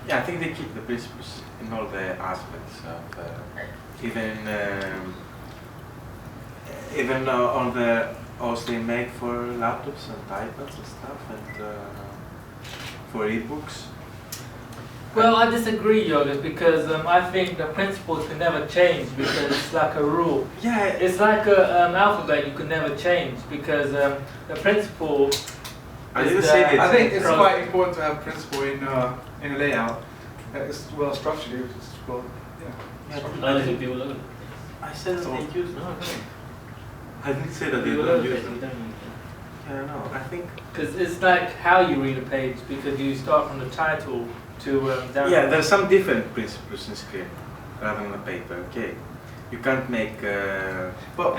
Yeah, I think they keep the principles in all the aspects of even on the OS they make for laptops and iPads and stuff, and for ebooks. Well, I disagree, Jorgen, because I think the principles can never change because it's like a rule. Yeah, It's like an alphabet you can never change because the principle. I didn't say that. I think it's quite important to have principle in a layout that is well structured. It's well, I said that they use. No, I didn't say that they people don't love use it. You them. don't use it. Yeah, no, I think. Because it's like how you read a page because you start from the title to down. Yeah, there's some different principles in screen rather than a paper. Okay, you can't make a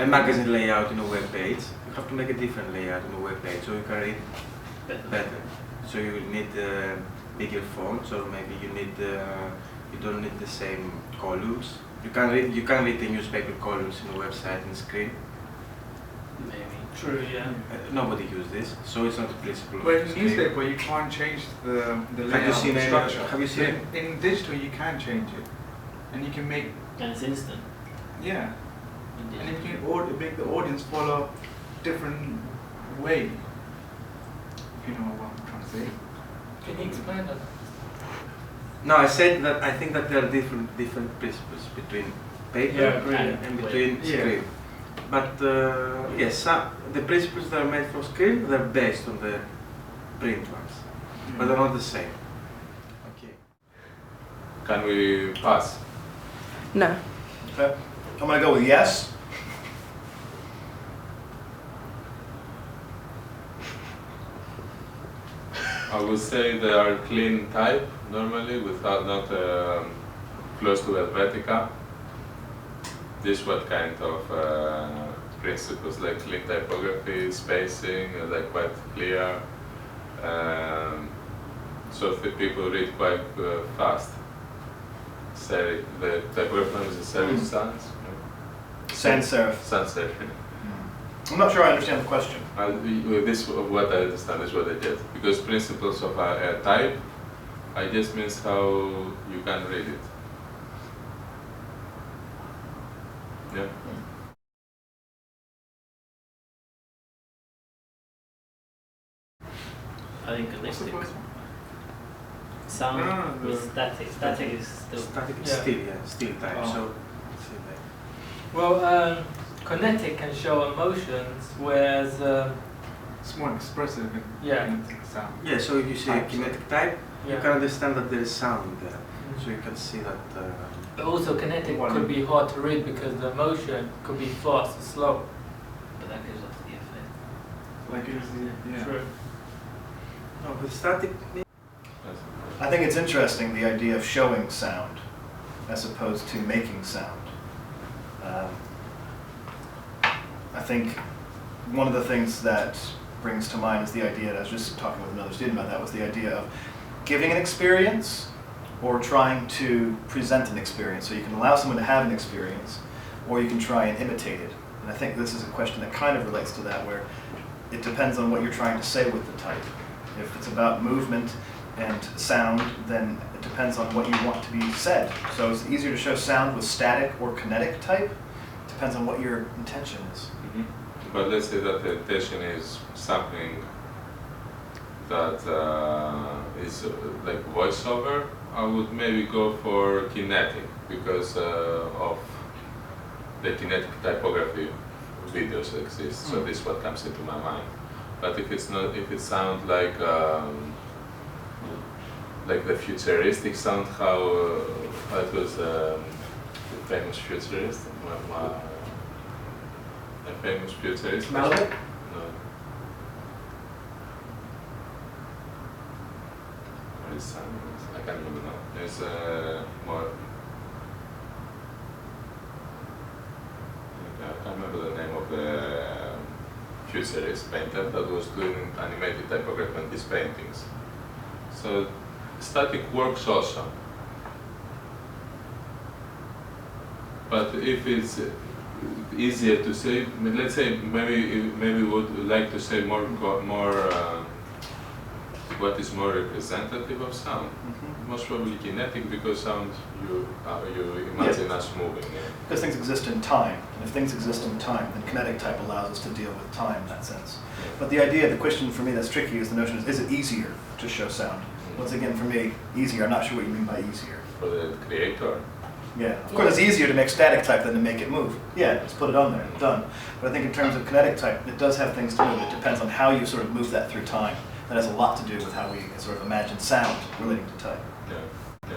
magazine layout in a web page. You have to make a different layout in a web page so you can read better. So you need bigger fonts, or maybe you need you don't need the same columns. You can read the newspaper columns in a website and screen. Maybe. True. Yeah. Nobody uses this, so it's not a principle. But in of the screen. newspaper you can't change the layout. Have you seen any? structure. Have you seen? In digital you can change it, and you can make And it's instant. yeah, Indeed. and you can make the audience follow different way. If you know what I'm trying to say. Can you explain that? No, I said that I think that there are different principles between paper Yeah, agree. and between Yeah. screen. But yes, the principles that are made for screen, they're based on the print ones, but they're not the same. Okay. Can we pass? No. Okay. I'm going to go with yes. I would say they are clean type normally, without not close to Helvetica. This what kind of principles like clean typography, spacing, like quite clear. So the people read quite fast. Say the typography name is Serif Sans. Sans serif. Sans serif. I'm not sure I understand the question. This what I understand is what I get, because principles of a type, I just means how you can read it. Yeah. I think What's the connecting. first one? Sound No, with static. Static is still. Static is Yeah. still type. Oh. So let's see there. Well, kinetic can show emotions, whereas It's more expressive in Yeah. in sound. Yeah, so if you say Type, kinetic type, you yeah. can understand that there is sound there. So you can see that. But also kinetic One. could be hard to read because the motion could be fast or slow. But that gives off the effect. Like it's yeah. True. No, with static. I think it's interesting, the idea of showing sound as opposed to making sound. I think one of the things that brings to mind is the idea, and I was just talking with another student about that, was the idea of giving an experience or trying to present an experience. So you can allow someone to have an experience, or you can try and imitate it. And I think this is a question that kind of relates to that, where it depends on what you're trying to say with the type. If it's about movement and sound, then it depends on what you want to be said. So it's easier to show sound with static or kinetic type. Depends on what your intention is. But let's say that the intention is something that is like voiceover. I would maybe go for kinetic because of the kinetic typography videos exist. So this is what comes into my mind. But if it's not, if it sounds like the futuristic sound, how it was the famous futurist, the famous futurist. Malevich? No. What is sound? I can't remember now. There's more. I can't remember the name of the futurist painter that was doing animated typography on his paintings. So static works also. But if it's easier to say, I mean, let's say maybe would like to say more what is more representative of sound? Mhm. Most probably kinetic, because sound you imagine us moving. Yeah. Because things exist in time, and if things exist in time, then kinetic type allows us to deal with time in that sense. But the idea, the question for me that's tricky is the notion is it easier to show sound? Once again, for me, easier, I'm not sure what you mean by easier. For the creator. Yeah, of course it's easier to make static type than to make it move. Yeah, just put it on there, done. But I think in terms of kinetic type, it does have things to do with it. It depends on how you sort of move that through time. That has a lot to do with how we sort of imagine sound relating to type. Yeah. Yeah.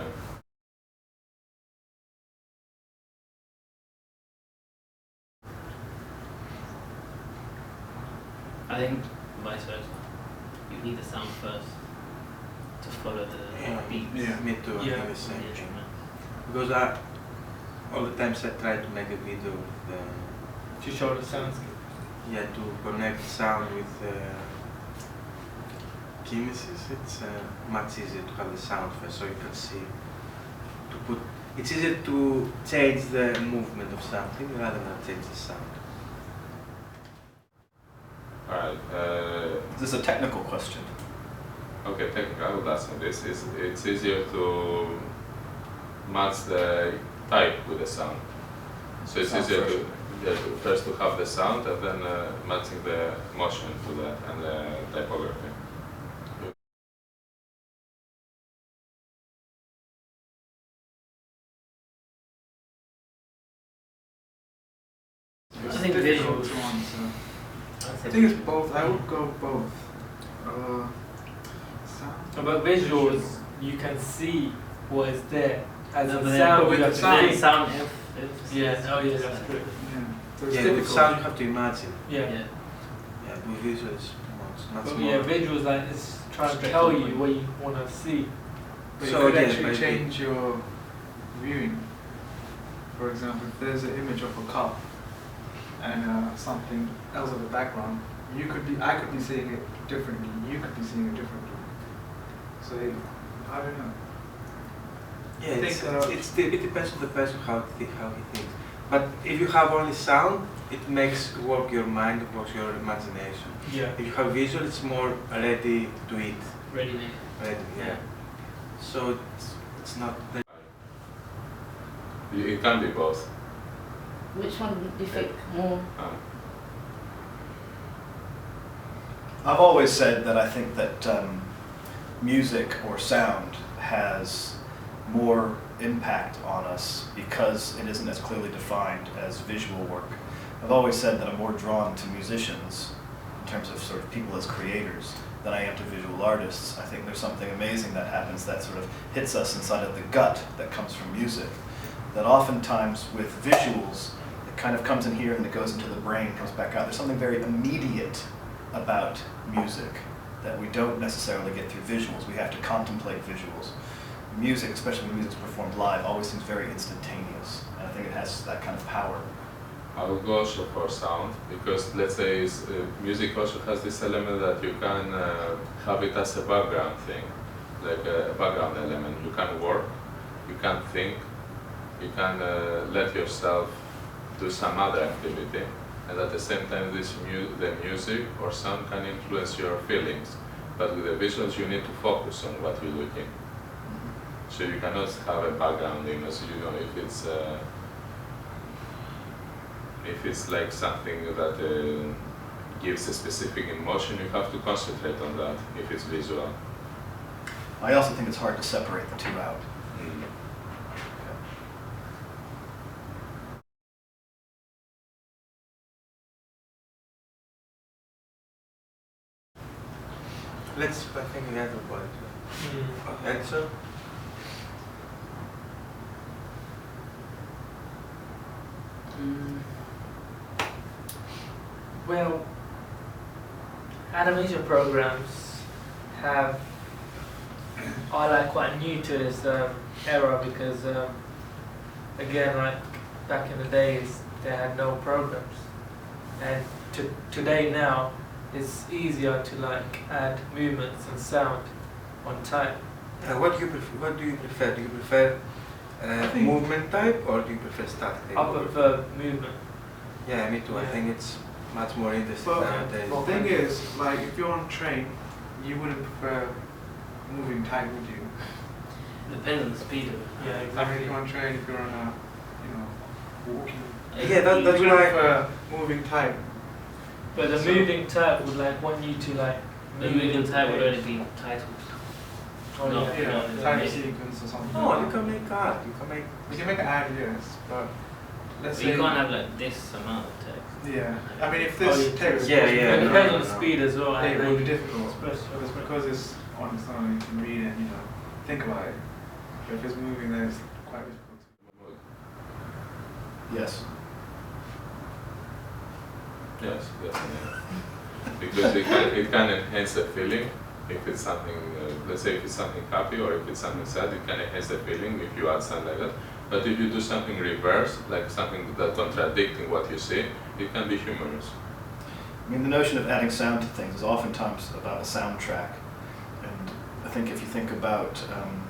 I think vice versa. You need the sound first to follow the beat. Yeah. Me too, I Yeah. think the same The thing. instrument. Because all the times I try to make a video with To show the soundscape. to connect sound with kinesis, it's much easier to have the sound first, so you can see. It's easier to change the movement of something rather than change the sound. Alright. This is a technical question. Okay, technically, I would ask on this. It's easier to match the type with the sound. So it's Sound easier first. to first to have the sound and then matching the motion to that and the typography. I think difficult visuals. to answer. I'd I say think it's visuals. both. I would go both. Sound. But visuals, you can see what is there. As No, in but then- sound, but with you the have to sound- see. Sound Yeah, oh yeah, that's true. Yeah. So it's Yeah, with difficult. sound you have to imagine. Yeah. Yeah. Yeah, with visual it's much But more. yeah, visuals like it's trying to Straight tell to the you point. what you want to see. But So you could again, actually maybe- change your viewing. For example, if there's an image of a cup and something else in the background, I could be seeing it differently. You could be seeing it differently. So I don't know. Yeah, I it's, think, it depends on the person how he thinks. But if you have only sound, it makes work your mind, works your imagination. Yeah. If you have visual, it's more ready to eat. Ready made. Ready, yeah. So it's not that. It can be both. Which one do you think more? I've always said that I think that music or sound has more impact on us because it isn't as clearly defined as visual work. I've always said that I'm more drawn to musicians in terms of sort of people as creators than I am to visual artists. I think there's something amazing that happens that sort of hits us inside of the gut that comes from music. That oftentimes with visuals, it kind of comes in here and it goes into the brain, comes back out. There's something very immediate about music that we don't necessarily get through visuals. We have to contemplate visuals. Music, especially when music's performed live, always seems very instantaneous, and I think it has that kind of power. I would go also for sound because let's say music also has this element that you can have it as a background thing, like a background element. You can work, you can think, you can let yourself do some other activity, and at the same time the music or sound can influence your feelings. But with the visuals you need to focus on what you're looking. So you cannot have a background image, you know, if it's like something that gives a specific emotion, you have to concentrate on that if it's visual. I also think it's hard to separate the two out. Let's think the other about it. Mm. Edson? Well, animation programs are like quite new to this era because again, like back in the days, they had no programs, and today now it's easier to like add movements and sound on time. What do you prefer? Do you prefer movement type or do you prefer static type? I prefer movement. Yeah, me too. I Yeah. think it's much more interesting But nowadays. the thing is, like, if you're on a train, you wouldn't prefer moving type, would you? Depends on the speed of it. Yeah, I mean, exactly. if you're on train, if you're on a, walking. Yeah, that's You why. have a moving type. But the So- moving type would like want you to like The move moving the type would page. only be titles. Oh, No, yeah. Yeah, no, time yeah. sequence or something. No, like you that. can make art. You can make. You can make an ad, yes, but let's But say. you can't have like this amount of text. Yeah, I mean, if Oh, this yeah, text. Yeah, was- yeah, It no, depends no, on the no. speed as well. Yeah, and it then would be difficult. express But it's yourself. because it's on its own, you can read and, think about it. But if it's moving, then it's quite difficult. Yes. Yes, definitely. Because it can enhance the feeling. If it's something, let's say if it's something happy or if it's something sad, it can enhance the feeling if you add something like that. But if you do something reverse, like something that contradicting what you see, it can be humorous. I mean, the notion of adding sound to things is oftentimes about a soundtrack. And I think if you think about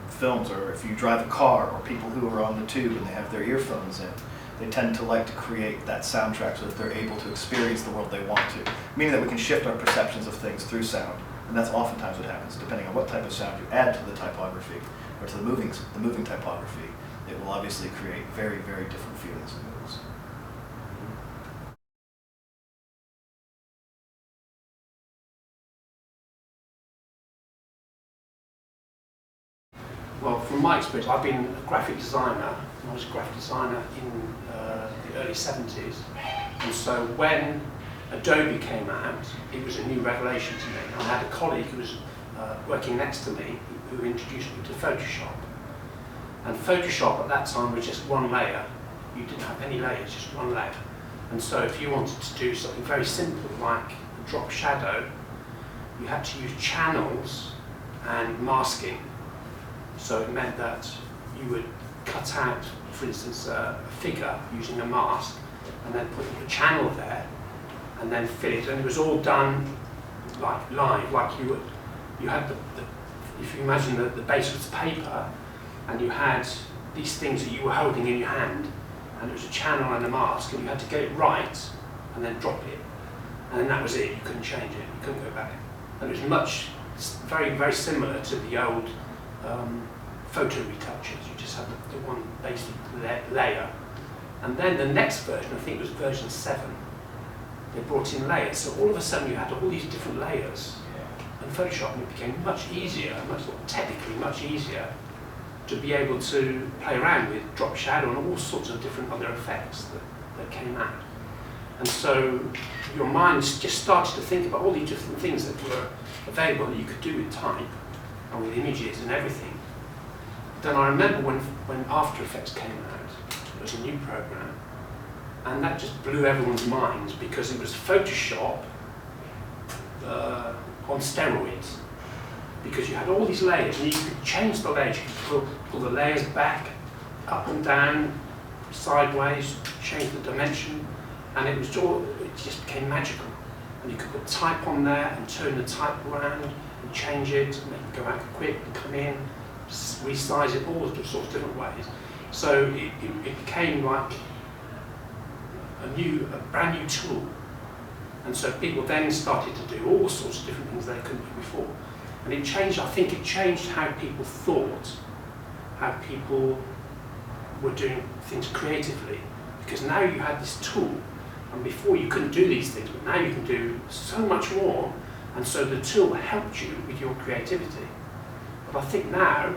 films, or if you drive a car, or people who are on the tube and they have their earphones in, they tend to like to create that soundtrack so that they're able to experience the world they want to. Meaning that we can shift our perceptions of things through sound. And that's oftentimes what happens, depending on what type of sound you add to the typography, or to the moving typography. It will obviously create very, very different feelings and moods. Well, from my experience, I've been a graphic designer. I was a graphic designer in the early 70s. And so when Adobe came out, it was a new revelation to me. I had a colleague who was working next to me who introduced me to Photoshop. And Photoshop at that time was just one layer. You didn't have any layers, just one layer. And so if you wanted to do something very simple like a drop shadow, you had to use channels and masking. So it meant that you would cut out, for instance, a figure using a mask and then put a channel there and then fill it. And it was all done like live, like you had if you imagine the base was paper and you had these things that you were holding in your hand and it was a channel and a mask and you had to get it right and then drop it. And then that was it, you couldn't change it, you couldn't go back. And it was very, very similar to the old photo retouchers. You just had the one basic layer. And then the next version, I think it was version 7, they brought in layers. So all of a sudden you had all these different layers. And Photoshop, and it became much easier, technically much easier, to be able to play around with drop shadow and all sorts of different other effects that came out. And so your mind just started to think about all these different things that were available that you could do with type and with images and everything. Then I remember when After Effects came out, it was a new program, and that just blew everyone's minds because it was Photoshop on steroids. Because you had all these layers, and you could change the layers. You could pull the layers back, up and down, sideways, change the dimension, and it just became magical. And you could put type on there and turn the type around and change it, and make it go out quick and come in, resize it, all sorts of different ways. So it became like a brand new tool. And so people then started to do all sorts of different things they couldn't do before. And it changed, I think it changed how people thought, how people were doing things creatively. Because now you had this tool, and before you couldn't do these things, but now you can do so much more, and so the tool helped you with your creativity. But I think now,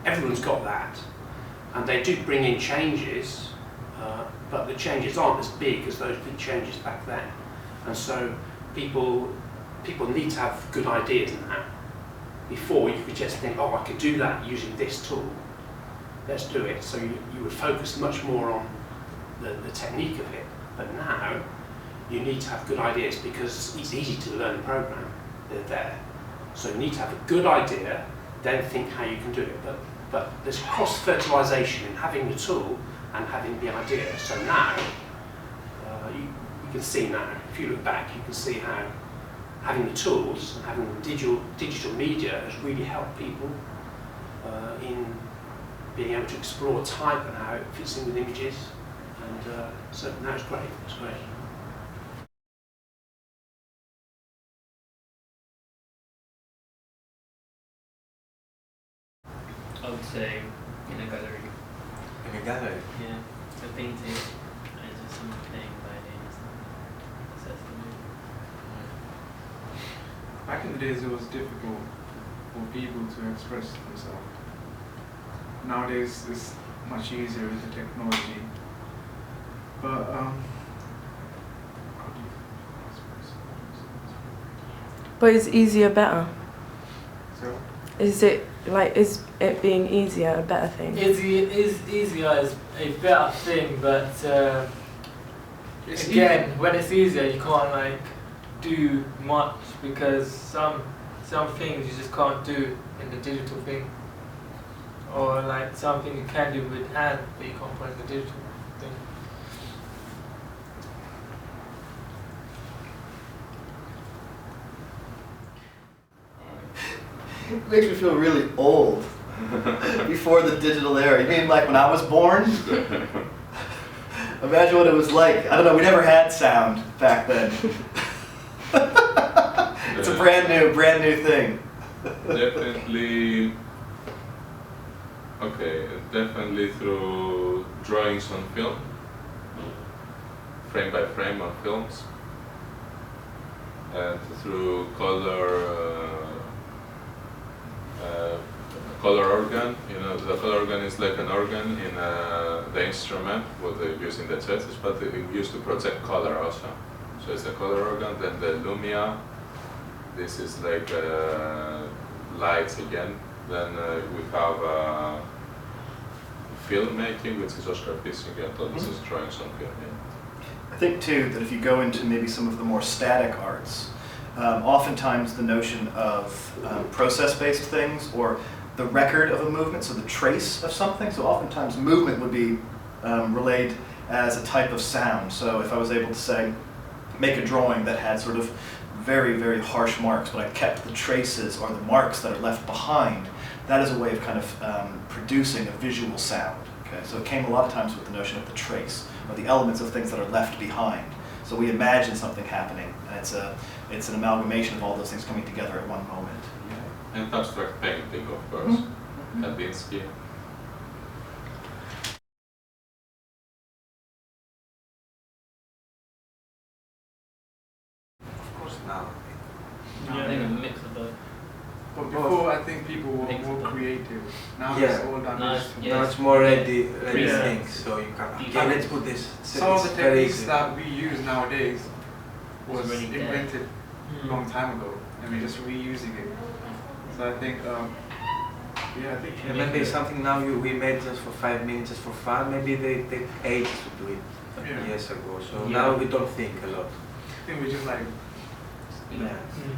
everyone's got that, and they do bring in changes, but the changes aren't as big as those big changes back then. And so people need to have good ideas now. Before, you could just think, oh, I could do that using this tool. Let's do it. So you would focus much more on the technique of it. But now, you need to have good ideas because it's easy to learn the program. They're there. So you need to have a good idea, then think how you can do it. But there's cross-fertilization in having the tool and having the idea. So now, you can see now, if you look back, you can see how having the tools and having the digital media has really helped people in being able to explore type and how it fits in with images. And so now it's great. It's great. I would say in a gallery. In a gallery. Yeah, a painting. It's just someone playing violin or something. That's the mood. Back in the days, it was difficult for people to express themselves. Nowadays, it's much easier with the technology. But But is easier better? so Is it being easier a better thing? Easier is a better thing, but it's again, when it's easier, you can't like do much because some things you just can't do in the digital thing, or like something you can do with hand, but you can't put in the digital thing. It makes me feel really old. Before the digital era. You mean like when I was born? Imagine what it was like. I don't know, we never had sound back then. It's a brand new thing. Definitely. Okay, definitely through drawings on film, frame by frame on films, and through color organ. You know, the color organ is like an organ in the instrument, what they use in the churches, but they used to project color also. So it's the color organ, then the lumia. This is like lights again. Then we have filmmaking, which is Oscar Fissinger, so this is drawings on film. Yeah. I think too that if you go into maybe some of the more static arts, oftentimes the notion of process-based things or the record of a movement, so the trace of something, so oftentimes movement would be relayed as a type of sound. So if I was able to say, make a drawing that had sort of very, very harsh marks, but I kept the traces or the marks that are left behind, that is a way of kind of producing a visual sound. Okay? So it came a lot of times with the notion of the trace, or the elements of things that are left behind. So we imagine something happening, and it's an amalgamation of all those things coming together at one moment. And abstract painting, of course, Kandinsky. Of course now. I think a mix of both. But before, I think people were Mix more of both. creative. Now Yeah. it's all done Now it's- digitally. yeah. Now it's more ready Yeah. things, so you can. You Okay, can- let's put this. Some of the it's very techniques easy. that we use nowadays was It's already there. invented a long time ago, and we're just reusing it. So I think, yeah, I think. And maybe something now we made just for 5 minutes, just for fun. Maybe they take ages to do it Yeah. years ago. So Yeah. now we don't think a lot. I think we just like. Yeah.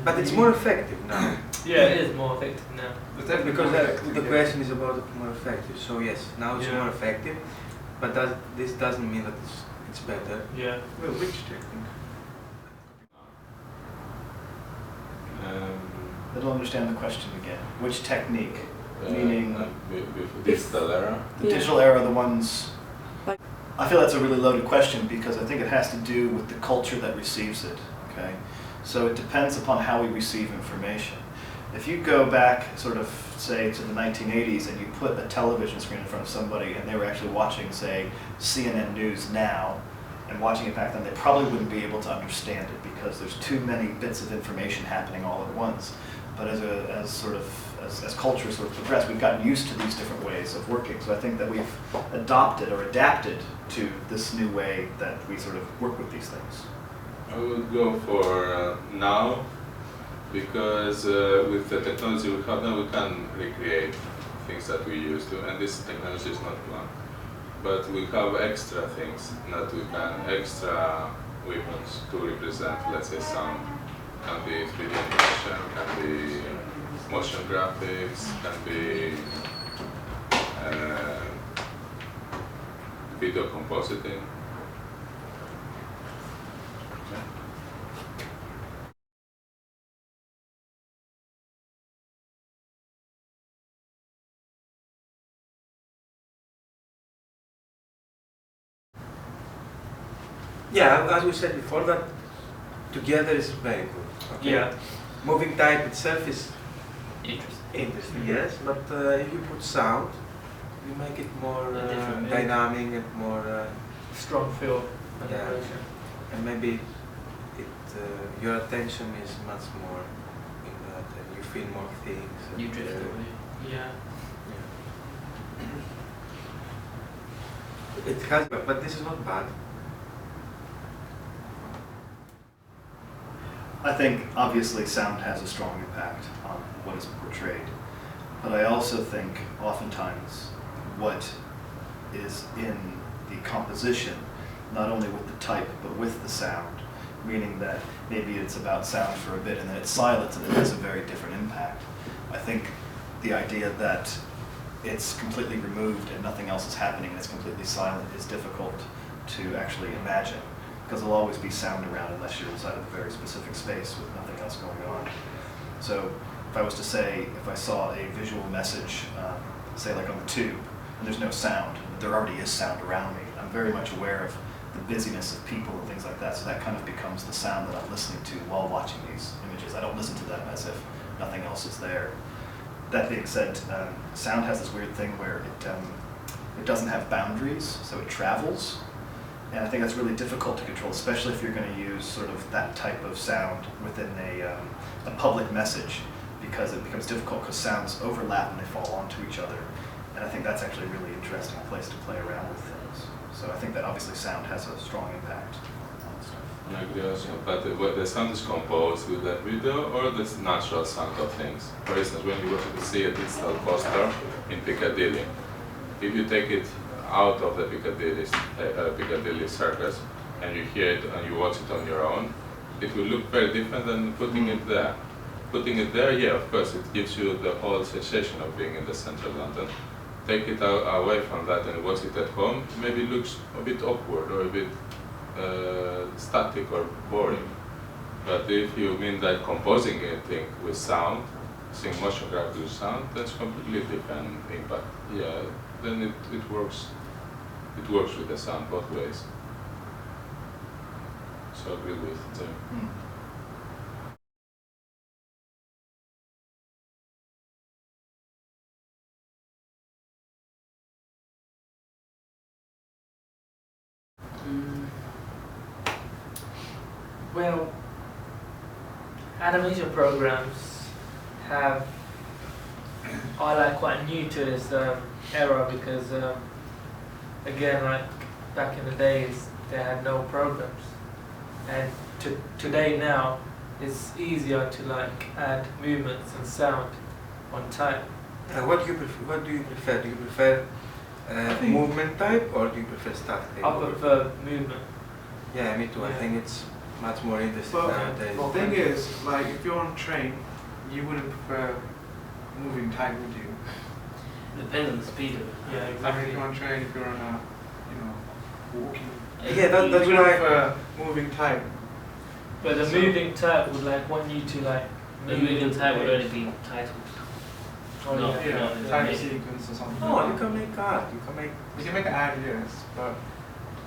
But it's more effective now. Yeah, it is more effective now. It's definitely Because more effective, the yeah. question is about more effective. So yes, now it's Yeah. more effective, but this doesn't mean that it's better. Yeah. Well, which technique? I don't understand the question again. Which technique? Meaning With digital era. the Yeah. digital era, the ones. Like- I feel that's a really loaded question because I think it has to do with the culture that receives it. Okay, so it depends upon how we receive information. If you go back, sort of, say, to the 1980s, and you put a television screen in front of somebody, and they were actually watching, say, CNN News Now, and watching it back then, they probably wouldn't be able to understand it because there's too many bits of information happening all at once. But as culture sort of progressed, we've gotten used to these different ways of working. So I think that we've adopted or adapted to this new way that we sort of work with these things. I would go for now, because with the technology we have now, we can recreate things that we used to, and this technology is not planned. But we have extra things that we can, extra weapons to represent, let's say, sound. Can be 3D animation, can be motion graphics, can be video compositing. Yeah, as we said before, that together is very good. Okay? Yeah. Moving type itself is Interesting. interesting, yes. But if you put sound, you make it more A different mood. dynamic and more, Strong feel and Yeah. emotion. and maybe your attention is much more in that, and you feel more things. You and, drift away. Yeah. It has, but this is not bad. I think obviously sound has a strong impact on what is portrayed, but I also think oftentimes what is in the composition, not only with the type but with the sound, meaning that maybe it's about sound for a bit and then it's silence and it has a very different impact. I think the idea that it's completely removed and nothing else is happening and it's completely silent is difficult to actually imagine, because there'll always be sound around unless you're inside of a very specific space with nothing else going on. So if I was to say, if I saw a visual message, say like on the tube, and there's no sound, but there already is sound around me, I'm very much aware of the busyness of people and things like that, so that kind of becomes the sound that I'm listening to while watching these images. I don't listen to them as if nothing else is there. That being said, sound has this weird thing where it doesn't have boundaries, so it travels. And I think that's really difficult to control, especially if you're going to use sort of that type of sound within a public message, because it becomes difficult because sounds overlap and they fall onto each other. And I think that's actually a really interesting place to play around with things. So I think that obviously sound has a strong impact on stuff. I agree also, but what the sound is composed with the video or the natural sound of things. For instance, when you go to see a digital poster in Piccadilly, if you take it out of the Piccadilly Circus and you hear it and you watch it on your own, it will look very different than putting it there. Putting it there, yeah, of course, it gives you the whole sensation of being in the central London. Take it away from that and watch it at home, maybe it looks a bit awkward or a bit static or boring. But if you mean that composing anything with sound, seeing motion graphics with sound, that's completely different impact. Yeah, then it works. It works with the sound both ways. So I agree with Jim. Well, animation programs have are like quite new to this era because again, like back in the days, they had no programs, and today now it's easier to like add movements and sound on time. What do you prefer? What do you prefer? Do you prefer movement type or do you prefer static? I prefer movement. Yeah, me too. I Yeah. think it's much more interesting Well, nowadays. the thing is, like, if you're on a train, you wouldn't prefer moving type, would you? Depends on the speed of it. Yeah, I mean, exactly. if you're on a train, if you're on a, walking, Yeah, that's you why. would prefer moving type. But the So- moving type would like want you to like The move moving with type the would only page. be titles. Oh, No. yeah. Yeah, time sequence or something. No, you can make art. You can make. You can make an ad, yes, but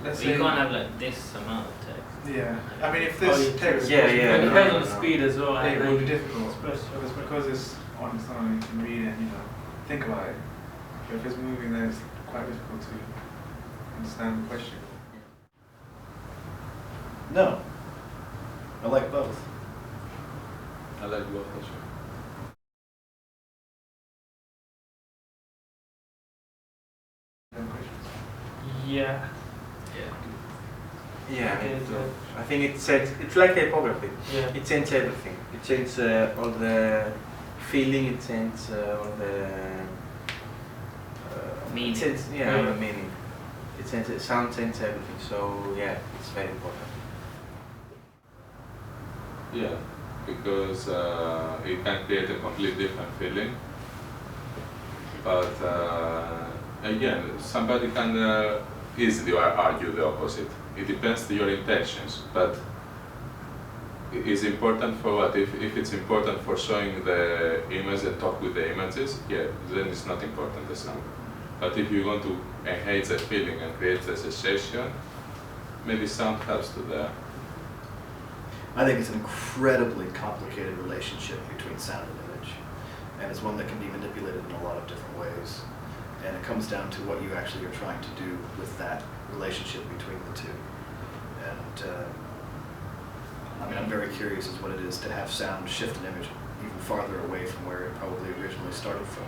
let's But say you can't have like this amount of text. Yeah, I mean, if Oh, this yeah. text Yeah, was yeah, But it no, depends no, on the no. speed as well. it and would be like, difficult. express yourself. Because it's on its own, you can read and think about it. But if it's moving, then it's quite difficult to understand the question. No. I like both. I like both also. Any questions? Yeah. Yeah, Okay, me too. so- I think it's like typography. Yeah. It changes everything. It changes all the feeling. It changes all the Meaning. It changes, yeah, all Yeah. the meaning. It changes sound, changes everything. So yeah, it's very important. Yeah, because it can create a completely different feeling. But again, somebody can easily argue the opposite. It depends on your intentions, but it is important for what? If it's important for showing the image and talk with the images, yeah, then it's not important the sound. But if you want to enhance the feeling and create the sensation, maybe sound helps to there. I think it's an incredibly complicated relationship between sound and image. and it's one that can be manipulated in a lot of different ways. And it comes down to what you actually are trying to do with that relationship between the two. And I mean, I'm very curious as what it is to have sound shift an image even farther away from where it probably originally started from,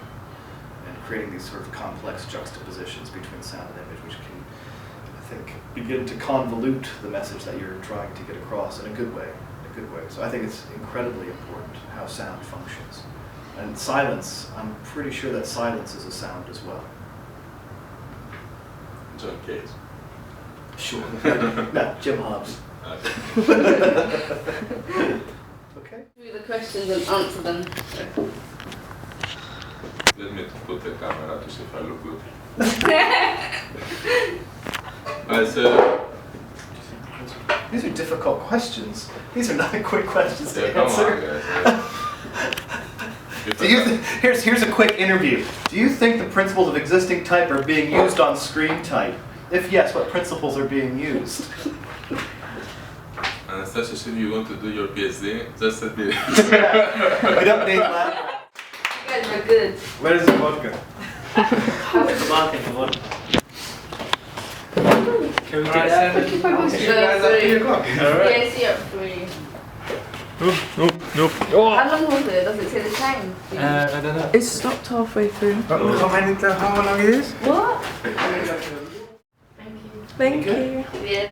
and creating these sort of complex juxtapositions between sound and image, which can, I think, begin to convolute the message that you're trying to get across in a good way. So I think it's incredibly important how sound functions. And silence, I'm pretty sure that silence is a sound as well. John Cage. Sure. No, Jim Hobbs. Okay. Do the questions and answer them. Let me put the camera to see if I look good. These are difficult questions. These are not quick questions to Yeah, come answer. on, guys. Do you here's a quick interview. Do you think the principles of existing type are being used on screen type? If yes, what principles are being used? Anastasia, should you want to do your PhD? Just a bit. We don't need that. You guys are good. Where is the vodka? Can we Alright, get that? send it. I'll see you guys at 3 o'clock. Yeah, see you at 3. Nope. How long was it? Does it say the time? I don't know. It stopped halfway through. How long it is? What? Thank you. Yeah.